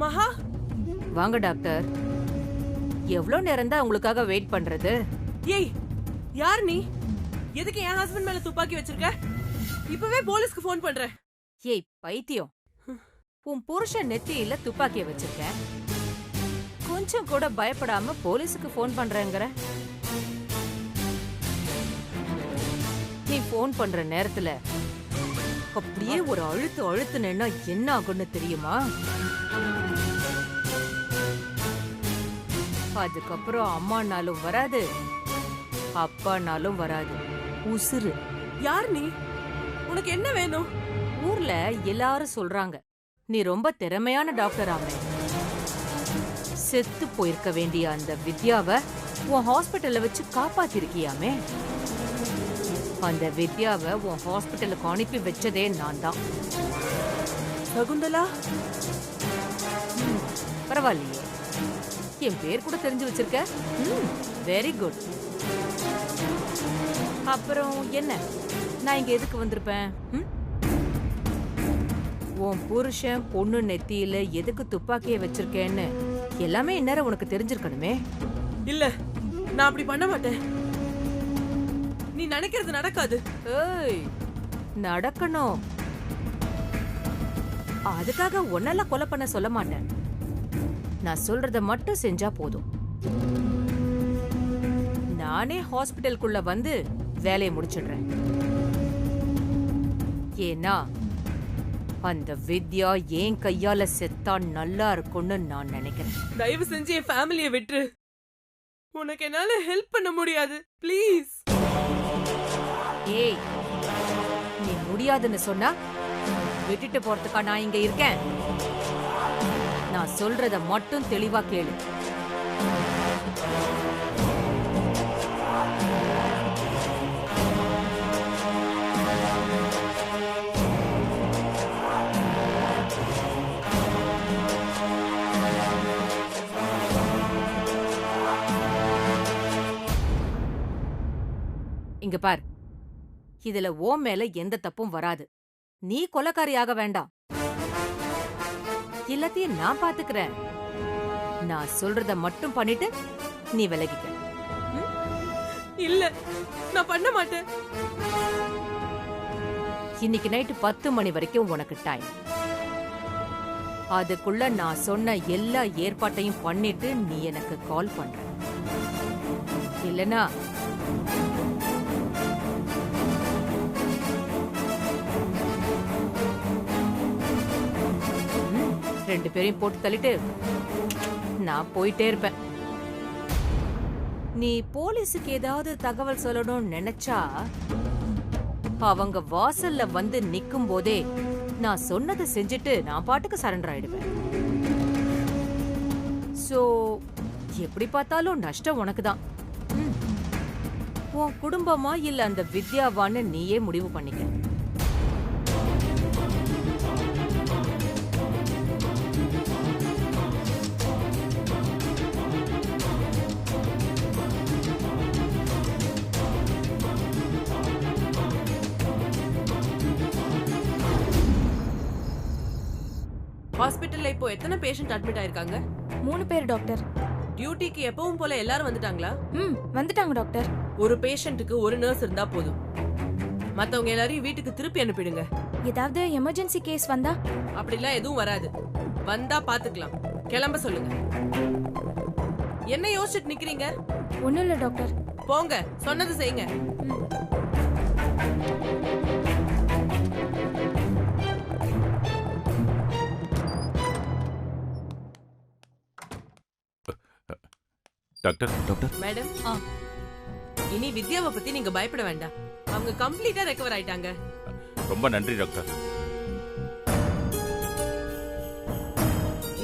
மகா, வாங்க டாக்டர். எவ்வளவு நேரம் தான் உங்களுக்காக வெயிட் பண்றது? ஏய், யார் நீ? எதுக்கு என் ஹஸ்பண்ட் மேல துப்பாக்கி வச்சிருக்க? இப்பவே போலீஸ்க்கு ஃபோன் பண்றேன். ஏய் பைத்தியம், உன் புருஷன் நெத்தியில துப்பாக்கிய வச்சிருக்க, கொஞ்சம் கூட பயப்படாம போலீஸுக்கு ஃபோன் பண்றேங்கற. நீ ஃபோன் பண்ற நேரத்துல அப்படியே ஒரு அழுத்துனேன்னா என்ன ஆகும்னு தெரியுமா? அதுக்கப்புறம் அம்மானாலும் வராது, அப்பானாலும் வராது, உசுறு. யார் நீ? உனக்கு என்ன வேணும்? ஊர்ல எல்லாரும் சொல்றாங்க நீ ரொம்ப திறமையான டாக்டர் ஆமே. செத்து போயிருக்க வேண்டிய அந்த வித்யாவை உன் ஹாஸ்பிட்டல்ல வச்சு காப்பாத்திருக்கியாமே. அந்த வித்யாவை உன் ஹாஸ்பிட்டலுக்கு அனுப்பி வச்சதே நான் தான். சகுந்தலா? பரவாயில்லையே, என் பேர் கூட தெரிஞ்சு வச்சிருக்க. Very good. அப்புறம் என்ன, நான் இங்க எதுக்கு வந்திருப்பேன்? உன் புருஷன் பொண்ணு நெத்தியில எதுக்கு துப்பாக்கிய வச்சிருக்கேன்னு எல்லாமே இந்நேரம் உனக்கு தெரிஞ்சிருக்கணுமே. இல்ல, நான் அப்படி பண்ண மாட்டேன். நீ நினைக்கிறது நடக்காது. ஏய், நடக்கணும். அதுக்காக ஒன்னெல்லாம் கொலை பண்ண சொல்ல மாட்டேன். நான் சொல்றத மட்டும் செஞ்சா போதும். நானே ஹாஸ்பிட்டலுக்குள்ள வந்து வேலையை முடிச்சிடுறேன். ஏன்னா அந்த வித்யா ஏன் கையால செத்தா நல்லா இருக்கும்னு நான் நினைக்கிறேன். தயவு செஞ்சு என் ஃபேமிலியை விட்டுரு. உனக்கு என்னால ஹெல்ப் பண்ண முடியாது, ப்ளீஸ். ஏய், நீ முடியாதுன்னு சொன்னா விட்டுட்டு போறதுக்கா நான் இங்க இருக்கேன்? நான் சொல்றத மட்டும் தெளிவா கேளு. இங்க பார், இதுல ஓ மேல எந்த தப்பும் வராது. நீ கொலைக்காரியாக வேண்டாம், எல்லாத்தையும் நான் பாத்துக்கிறேன். நான் சொல்றத மட்டும் பண்ணிட்டு நீ விலகிக்க. இல்ல, நான் பண்ண மாட்டேன். இன்னைக்கு நைட்டு 10 மணி வரைக்கும் உனக்கு டைம். அதுக்குள்ள நான் சொன்ன எல்லா ஏற்பாட்டையும் பண்ணிட்டு நீ எனக்கு கால் பண்ற. இல்லனா ரெண்டு பேரையும் போட்டு தள்ளிட்டு நான் போயிட்டே இருப்பேன். நீ போலீஸுக்கு ஏதாவது தகவல் சொல்லணும்னு நினைச்சா அவங்க வாசல்ல வந்து நிக்கும் போதே நான் சொன்னதை செஞ்சுட்டு நான் பாட்டுக்கு சரண்டர் ஆயிடுவேன். சோ எப்படி பார்த்தாலும் நஷ்டம் உனக்கு தான். உன் குடும்பமா இல்ல அந்த வித்யாவான்னு நீயே முடிவு பண்ணிக்க. ஹாஸ்பிட்டல்ல இப்போ எத்தனை பேஷண்ட் அட்மிட் ஆயிருக்காங்க? 3 பேர் டாக்டர். டியூட்டிக்கு எப்பவும் போல எல்லாரும் வந்துட்டாங்களா? வந்துட்டாங்க டாக்டர். ஒரு பேஷண்ட்டுக்கு ஒரு நர்ஸ் இருந்தா போதும். மத்தவங்க எல்லாரையும் வீட்டுக்கு திருப்பி அனுப்பிடுங்க. ஏதாவது எமர்ஜென்சி கேஸ் வந்தா? அப்படிலாம் எதுவும் வராது. வந்தா பாத்துக்கலாம். கிளம்ப சொல்லுங்க. என்ன யோசிச்சுட்டு நிக்கிறீங்க? ஒண்ணும் இல்ல டாக்டர். போங்க, சொன்னது செய்யுங்க. டாக்டர் டாக்டர் மேடம், இனி வித்யாவை பத்தி நீங்க பயப்பட வேண்டாம். அவங்க கம்ப்ளீட்டா ரெக்கவர் ஆயிட்டாங்க. ரொம்ப நன்றி டாக்டர்.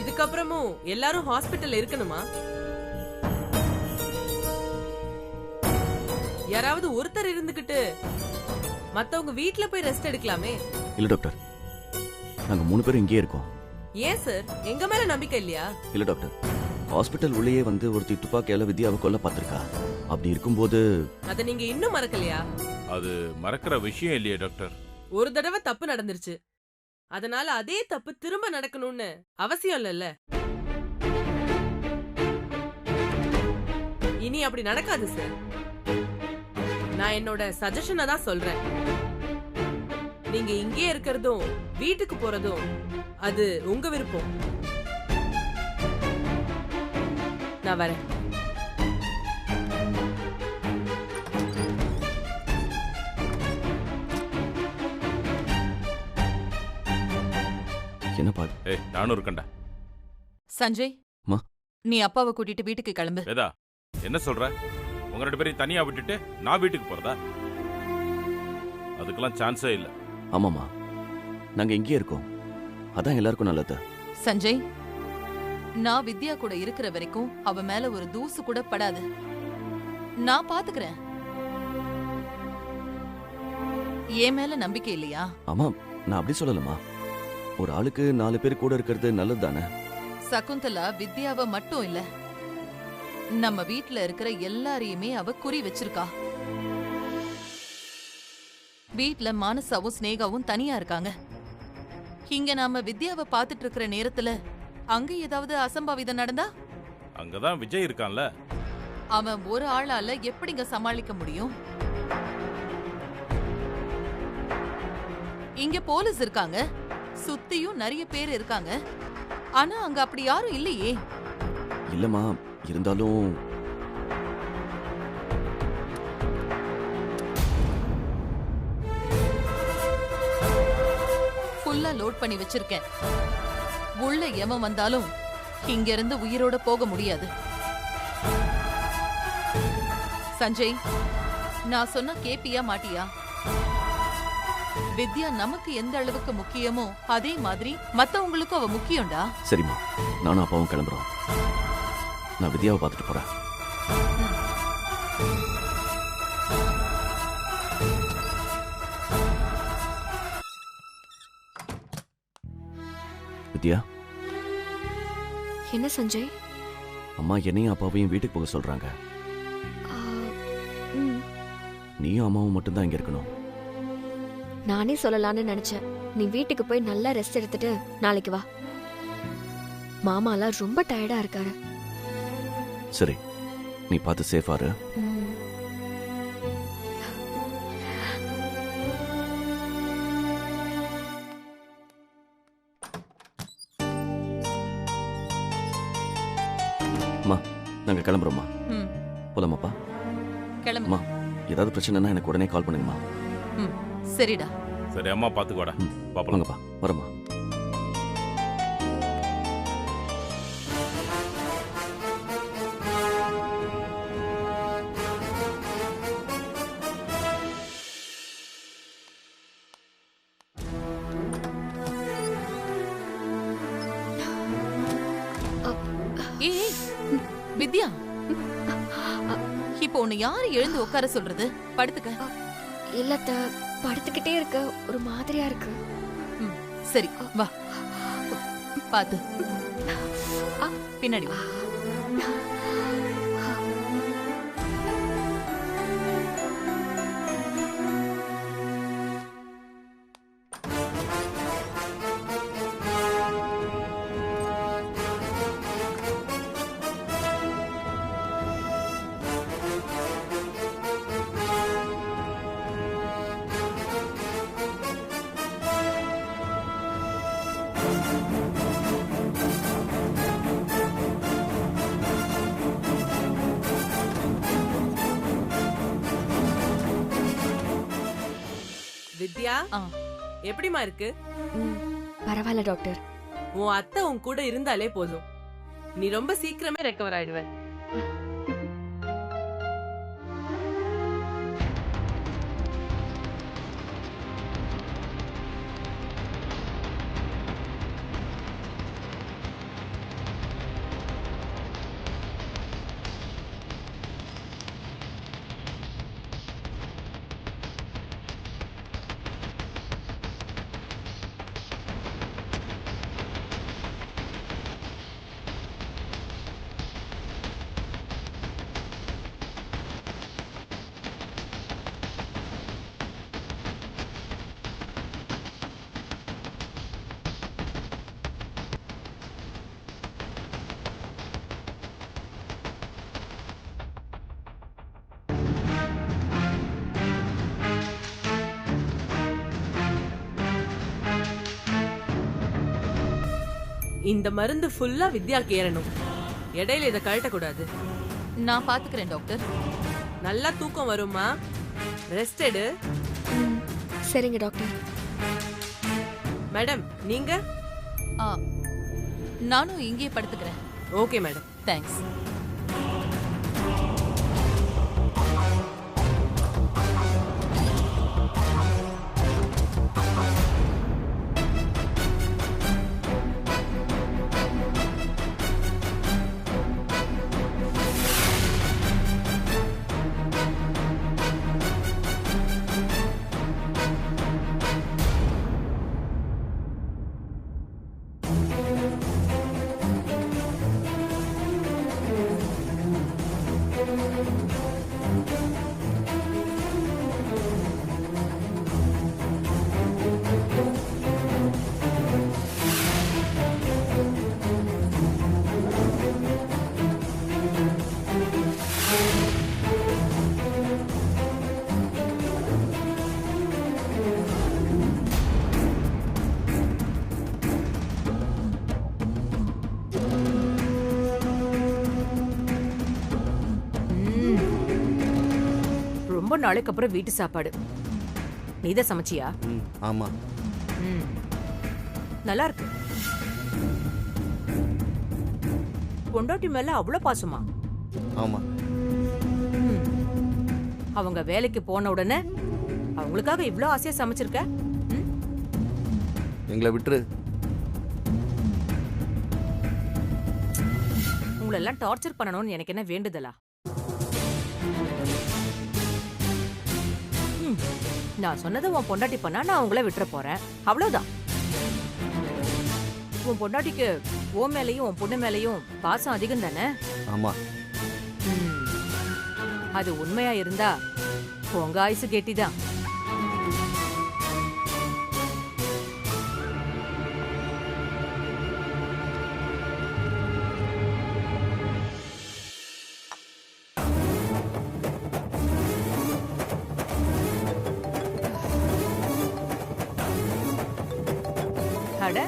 இதுக்கப்புறமும் எல்லாரும் ஹாஸ்பிட்டல்ல இருக்கணுமா? யாராவது ஒருத்தர் இருந்துகிட்டு மத்தவங்க வீட்ல போய் ரெஸ்ட் எடுக்கலாமே. இல்ல டாக்டர், நாங்க 3 பேரும் இங்கே இருக்கோம். ஏன் சார், எங்க மேல நம்பிக்கை இல்லையா? இல்ல டாக்டர், ஹாஸ்பிட்டல் உள்ளேயே வந்து ஒருத்தி துப்பாக்கியால வித்யாவை கொல்ல பார்த்திருக்கா. அப்படி இருக்கும்போது அத நீங்க இன்னும் மறக்கலையா? அது மறக்கிற விஷயம் இல்லையே டாக்டர். ஒரு தடவை தப்பு நடந்துருச்சு. அதனால அதே தப்பு திரும்ப நடக்கணும்னு அவசியம் இல்லைல்ல. இனி அப்படி நடக்காது சார். நான் என்னோட சஜஷனை தான் சொல்றேன். நீங்க இங்கே இருக்கிறதும் வீட்டுக்கு போறதும் அது உங்க விருப்பம். நான் வரேன். என்ன பாடு? ஏய், நானும் இருக்கேன்டா. சஞ்சய், மா. நீ அப்பாவை கூட்டிட்டு வீட்டுக்கு கிளம்பு. வேதா, என்ன சொல்ற? உங்க 2 பேரையும் தனியா விட்டுட்டு நான் வீட்டுக்கு போறதா? அதுக்கெல்லாம் சான்ஸே இல்ல. ஆமாமா, நாங்க இங்கேயே இருக்கோம். அதான் எல்லாருக்கும் நல்லது. சஞ்சய், நான் வித்யா கூட இருக்கிற வரைக்கும் அவ மேல ஒரு தூசு கூட படாது. நான் பாத்துக்கிறேன். என் மேல நம்பிக்கை இல்லையா? ஆமா, நான் அப்படி சொல்லலமா. ஒரு ஆளுக்கு 4 பேர் கூட இருக்கிறது நல்லது தானே. சகுந்தலா வித்யாவை மட்டும் இல்ல, நம்ம வீட்ல இருக்கிற எல்லாரையுமே அவ குறி வச்சிருக்கா. வீட்ல மானசாவும் ஸ்னேகாவும் தனியா இருக்காங்க. இங்க நாம வித்யாவை பாத்துட்டு இருக்கிற நேரத்துல அங்க ஏதாவது அசம்பாவிதம் நடந்தா? அங்கதான் விஜய் இருக்கான்ல. அவன் ஒரு ஆளால எப்படிங்க சமாளிக்க முடியும்? இங்க போலீஸ் இருக்காங்க, சுத்தியும் நிறைய பேர் இருக்காங்க. ஆனா அங்க அப்படி யாரும் இல்லையே. இல்லம்மா, இருந்தாலும் ஃபுல்லா லோட் பண்ணி வச்சிருக்கேன். உள்ள எவன் வந்தாலும் இங்க இருந்து உயிரோட போக முடியாது. சஞ்சய், நான் சொன்னா கேப்பியா மாட்டியா? வித்யா நமக்கு எந்த அளவுக்கு முக்கியமோ அதே மாதிரி மத்தவங்களுக்கும் அவ முக்கியம்டா. சரிம்மா, நானும் அப்பாவும் கிளம்புறோம். நான் வித்யாவை பார்த்துட்டு போறேன். வித்யா, என்ன சஞ்சய்? அம்மா என்னையும் அப்பாவையும் வீட்டுக்கு போக சொல்றாங்க. ஆ, ம், நீயும் அம்மாவும் மட்டும்தான் இங்க இருக்கணும். நானே சொல்லலான்னு நினைச்சேன். நீ வீட்டுக்கு போய் நல்லா ரெஸ்ட் எடுத்துட்டு நாளைக்கு வா. மாமாலாம் ரொம்ப டயர்டா இருக்காரு. சரி, நீ பார்த்து சேஃபா இரு. ம். அம்மா, நாங்க கிளம்புறோம்மா. ம், போலாமாப்பா? கிளம்பு. அம்மா, ஏதாவது பிரச்சனைனா எனக்கு உடனே கால் பண்ணுங்கம்மா. ம், சரிடா. சரி, அம்மா பாத்துக்கோடா. பாப்பலாம். வாங்கப்பா, வரம்மா. ஏய், வித்யா, இப்போ உன்னை யாரு எழுந்து உட்கார சொல்றது? படுத்துக்க. இல்லத்த, படுத்துக்கிட்டே இருக்க ஒரு மாதிரியா இருக்கு. ம், சரி, வா. பாத்து பின்னாடி வா. வித்யா, ஆ, எப்படிமா இருக்கு? ம், பரவாயில்ல டாக்டர். உன் அத்தை உன் கூட இருந்தாலே போதும், நீ ரொம்ப சீக்கிரமே ரெக்கவர் ஆயிடுவ. இந்த மருந்து ஃபுல்லா வித்யாக்கு ஏறணும். இடையில இதை கழட்டக்கூடாது. நான் பாத்துக்கிறேன் டாக்டர். நல்லா தூக்கம் வருமா? ரெஸ்ட் எடு. சரிங்க டாக்டர். மேடம் நீங்க? ஆ, நானும் இங்கே படுத்துக்கிறேன். Okay madam. தேங்க்ஸ். ரொம்ப நாளைக்கு அப்புறம் வீட்டு சாப்பாடு. நீதான் சமைச்சியா? ஆமா. நல்லா இருக்கு. பொண்டாட்டி மேல அவ்வளவு பாசமா? ஆமா. அவங்க வேலைக்கு போன உடனே அவங்களுக்காக இவ்ளோ ஆசையா சமைச்சிருக்க? எங்களை விட்டுரு. உங்களை எல்லாம் டார்ச்சர் பண்ணணும்னு எனக்கு என்ன வேண்டுதலா? நான் சொன்னதை உன் பொண்டாட்டி பண்ணா நான் உங்களை விட்டுற போறேன், அவ்வளவுதான். உன் பொண்டாட்டிக்கு உன் மேலையும் உன் பொண்ணு மேலையும் பாசம் அதிகம் தானே? ஆமா. அது உண்மையா இருந்தா உங்க ஆயுசு கெட்டிதான். அட,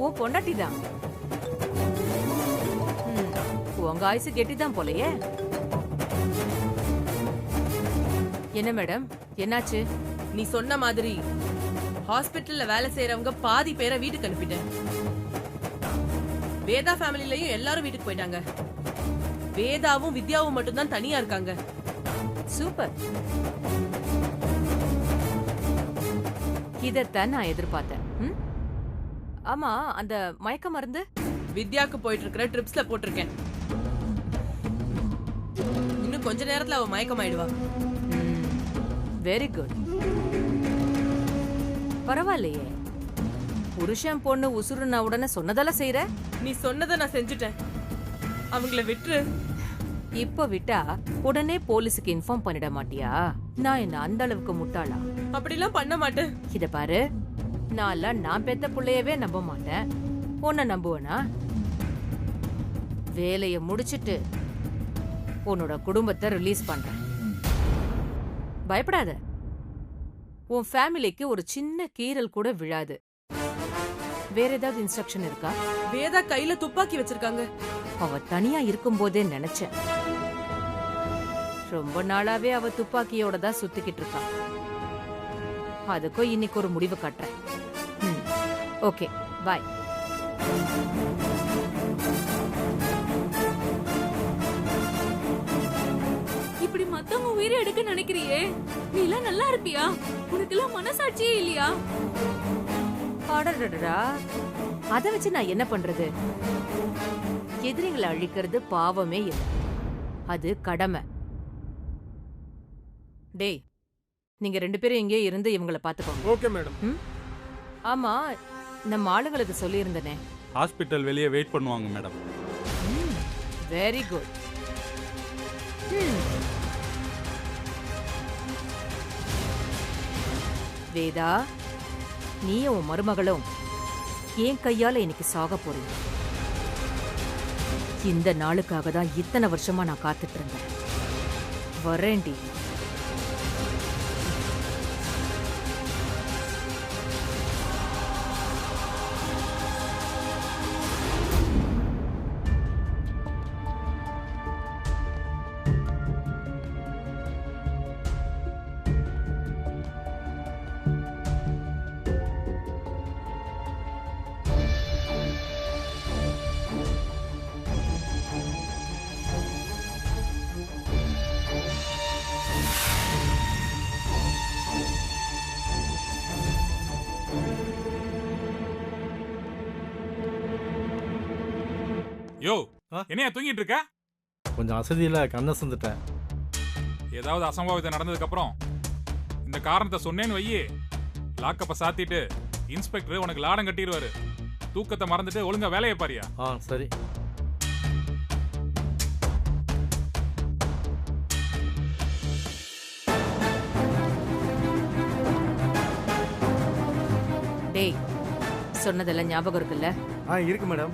உன் பொண்டாட்டி தான். உங்க ஆயுசு கெட்டிதான் போலயே. என்ன மேடம், என்னாச்சு? நீ சொன்ன மாதிரி ஹாஸ்பிட்டல்ல வேலை செய்யறவங்க பாதி பேரை வீட்டுக்கு அனுப்பிட்டேன். வேதா ஃபேமிலிலயும் எல்லாரும் வீட்டுக்கு போயிட்டாங்க. வேதாவும் வித்யாவும் மட்டும்தான் தனியா இருக்காங்க. சூப்பர். இதத்தான் நான் எதிர்பார்த்தேன். ஆமா, அந்த மயக்க மருந்து வித்யாக்கு போயிட்டு இருக்கிற ட்ரிப்ஸ்ல போட்டிருக்கேன். இன்னும் கொஞ்ச நேரத்துல அவ மயக்கமாயிடுவா. Very good. பரவாயில்லையே, புருஷன் பொண்ணு உசுருன உடனே சொன்னதெல்லாம் செய்யற. நீ சொன்னதை நான் செஞ்சுட்டேன். அவங்கள விட்டுரு. இப்ப விட்டா உடனே போலீஸுக்கு இன்ஃபார்ம் பண்ணிட மாட்டியா? நான் என்ன அந்த அளவுக்கு முட்டாளா? அப்படிலாம் பண்ண மாட்டேன். இத பாரு, நான் பெத்த புள்ளையவே நம்ப மாட்டேன். உன்னை நம்புவனா? வேலைய முடிச்சிட்டு உன்னோட குடும்பத்தை ரிலீஸ் பண்றேன். பயப்படாத. உன் ஃபேமிலிக்கு ஒரு சின்ன கீறல் கூட விழாது. வேற ஏதாவது இன்ஸ்ட்ரக்ஷன் இருக்கா? வேதா கையில துப்பாக்கி வச்சிருக்காங்க. அவ தனியா இருக்கும்போதே நினைச்சேன். ரொம்ப நாளாவே அவ துப்பாக்கியோட தான் சுத்திக்கிட்டு இருக்கா. அதுக்கும் இன்னைக்கு ஒரு முடிவு கட்டுறேன். ஓகே, பாய். இப்படி மத்தவங்க உயிரை எடுக்க நினைக்கிறியே, நீ எல்லாம் நல்லா இருப்பியா? உனக்கு எல்லாம் மனசாட்சியே இல்லையா? அடடடா, அத வச்சு நான் என்ன பண்றது? எதிரிகளை அழிக்கிறது பாவமே இல்லை, அது கடமை. டேய், நீங்க 2 பேரும் இங்கே இருந்து இவங்களை பாத்துக்கோங்க. Okay madam. ஆமா, நம்ம ஆளுங்களுக்கு சொல்லியிருந்தனே. ஹாஸ்பிட்டல் வெளியே வெயிட் பண்ணுவாங்க மேடம். Very good. வேதா, நீயும் உன் மருமகளும் என் கையால இன்னைக்கு சாக போறீங்க. இந்த நாளுக்காக தான் இத்தனை வருஷமா நான் காத்துட்டு இருந்தேன். வரேன்டி. யோ ஆ? என்னையா தூங்கிட்டு இருக்க? கொஞ்சம் அசதியில் கண்ணை சந்துட்டேன். ஏதாவது அசம்பாவிதம் நடந்ததுக்கு அப்புறம் இந்த காரணத்தை சொன்னேன்னு வையே, லாக்கப்ப சாத்திட்டு இன்ஸ்பெக்டர் உனக்கு லாடம் கட்டிடுவாரு. தூக்கத்தை மறந்துட்டு ஒழுங்கா வேலையை பாரியா. சரி. டேய், சொன்னதெல்லாம் ஞாபகம் இருக்குல்ல? இருக்கு மேடம்.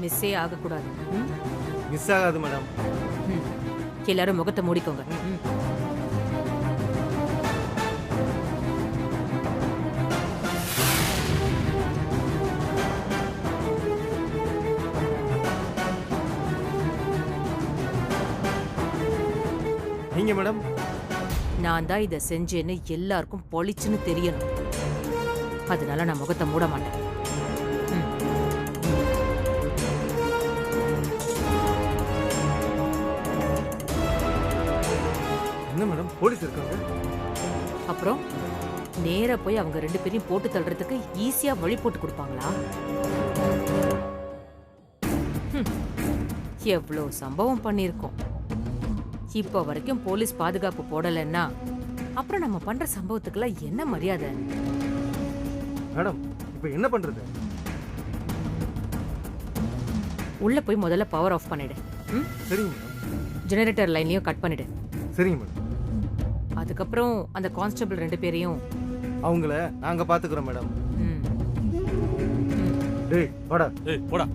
மிஸ்ஸே ஆகக்கூடாது. ம்? மிஸ் ஆகாது மேடம். ம். எல்லாரும் முகத்தை மூடிக்கோங்க. ம். நீங்க மேடம்? நான் தான் இதை செஞ்சேன்னு எல்லாருக்கும் பொழிச்சுன்னு தெரியணும். அதனால நான் முகத்தை மூட மாட்டேன். ம். என்ன மேடம் போலீஸ் இருக்காங்க? அப்புறம் நேரா போய் அவங்க 2 பேரையும் போட்டு தள்ளுறதுக்கு ஈஸியா வழி போட்டு கொடுப்பாங்களா? எவ்வளோ சம்பவம் பண்ணியிருக்கோம். இப்போ வரைக்கும் போலீஸ் பாதுகாப்பு போடலைன்னா அப்புறம் நம்ம பண்ற சம்பவத்துக்கெல்லாம் என்ன மரியாதை? மேடம் இப்போ என்ன பண்றது? உள்ள போய் முதல்ல பவர் ஆஃப் பண்ணிடு. ம்? சரிங்க மேடம். ஜெனரேட்டர் லைன்லயும் கட் பண்ணிடு. சரிங்க மேடம். அதுக்கப்புறம் அந்த கான்ஸ்டபிள் 2 பேரையும் அவங்கள நாங்க பாத்துக்கிறோம் மேடம். ம். டேய் வாடா. போடா.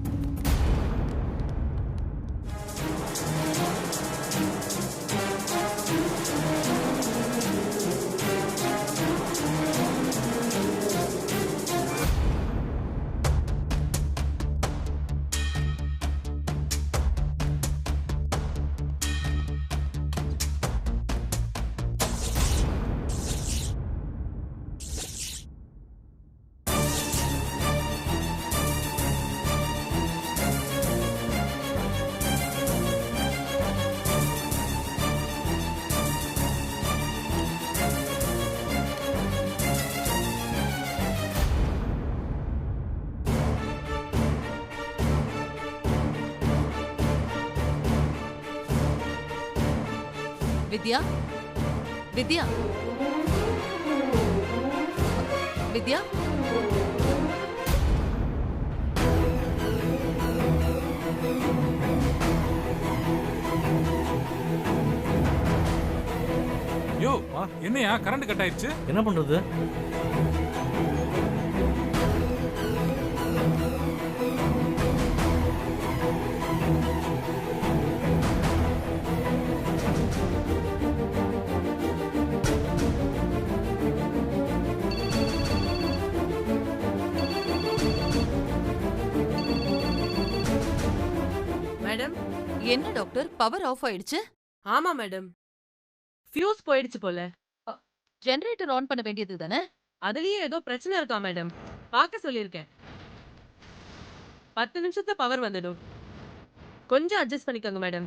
வித்யா, வித்யா, வித்யா, யோ என்னையா கரண்ட் கட் ஆயிடுச்சு? என்ன பண்றது? மேடம். என்ன டாக்டர் பவர் ஆஃப் ஆயிடுச்சு? ஆமா மேடம், ஃபியூஸ் போயிடுச்சு போல. ஜெனரேட்டர் ஆன் பண்ண வேண்டியது தானே? அதுலயே ஏதோ பிரச்சனை இருக்கா மேடம், பார்க்க சொல்லியிருக்கேன். 10 நிமிஷத்துல பவர் வந்துடும். கொஞ்சம் அட்ஜஸ்ட் பண்ணிக்கோங்க மேடம்.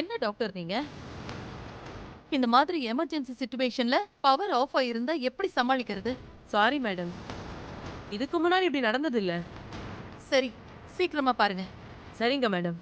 என்ன டாக்டர் நீங்க? இந்த மாதிரி எமர்ஜென்சி சிச்சுவேஷன்ல பவர் ஆஃப் ஆயிருந்தா எப்படி சமாளிக்கிறது? சாரி மேடம், இதுக்கு முன்னாடி இப்படி நடந்தது இல்ல. சரி, சீக்கிரமா பாருங்க. சரிங்க மேடம்.